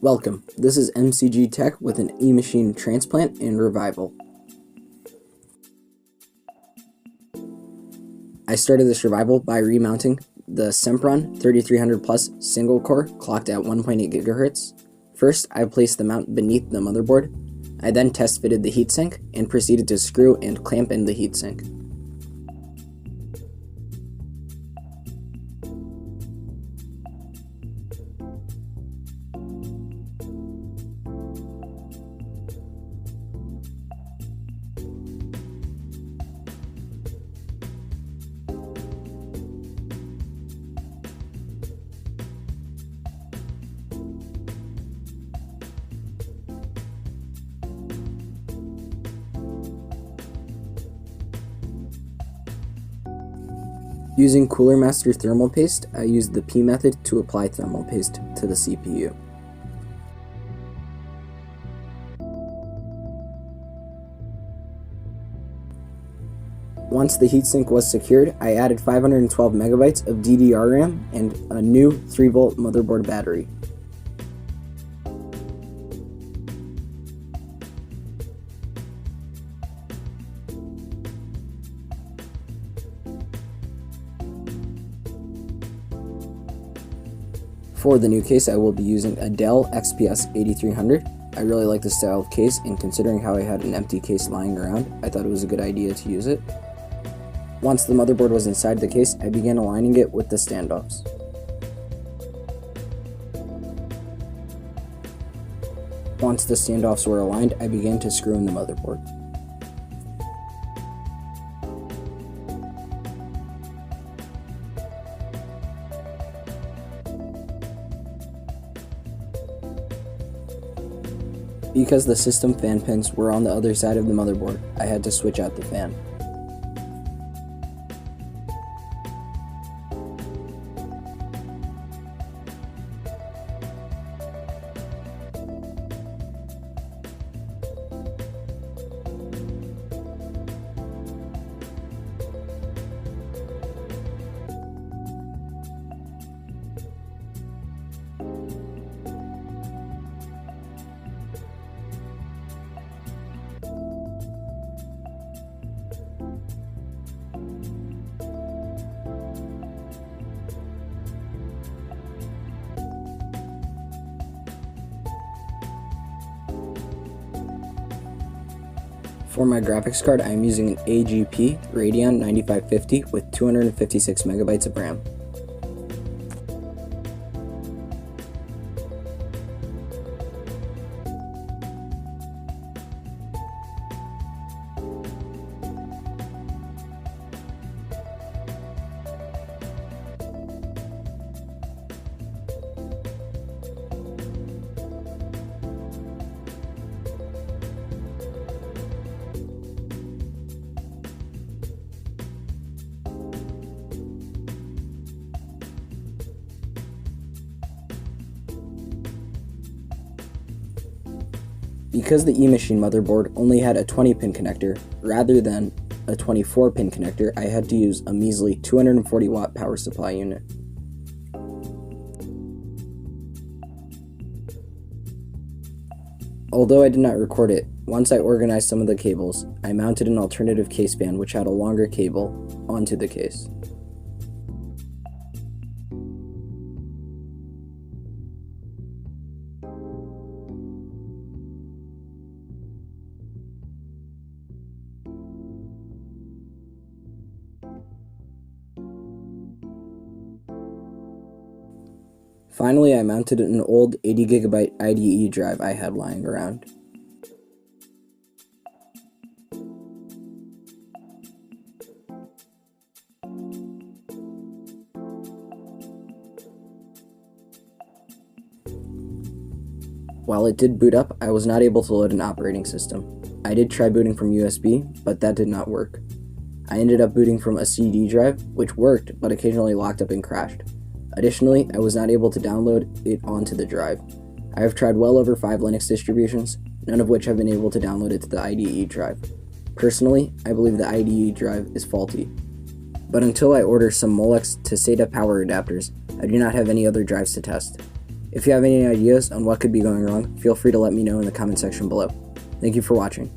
Welcome, this is MCG Tech with an eMachine transplant and revival. I started this revival by remounting the Sempron 3300 Plus single core clocked at 1.8 GHz. First, I placed the mount beneath the motherboard. I then test fitted the heatsink and proceeded to screw and clamp in the heatsink. Using Cooler Master thermal paste, I used the P method to apply thermal paste to the CPU. Once the heatsink was secured, I added 512 megabytes of DDR RAM and a new 3-volt motherboard battery. For the new case, I will be using a Dell XPS 8300. I really like this style of case, and considering how I had an empty case lying around, I thought it was a good idea to use it. Once the motherboard was inside the case, I began aligning it with the standoffs. Once the standoffs were aligned, I began to screw in the motherboard. Because the system fan pins were on the other side of the motherboard, I had to switch out the fan. For my graphics card, I am using an AGP Radeon 9550 with 256 megabytes of RAM. Because the eMachine motherboard only had a 20-pin connector rather than a 24-pin connector, I had to use a measly 240-watt power supply unit. Although I did not record it, once I organized some of the cables, I mounted an alternative case fan which had a longer cable onto the case. Finally, I mounted an old 80GB IDE drive I had lying around. While it did boot up, I was not able to load an operating system. I did try booting from USB, but that did not work. I ended up booting from a CD drive, which worked, but occasionally locked up and crashed. Additionally, I was not able to download it onto the drive. I have tried well over 5 Linux distributions, none of which have been able to download it to the IDE drive. Personally, I believe the IDE drive is faulty. But until I order some Molex to SATA power adapters, I do not have any other drives to test. If you have any ideas on what could be going wrong, feel free to let me know in the comment section below. Thank you for watching.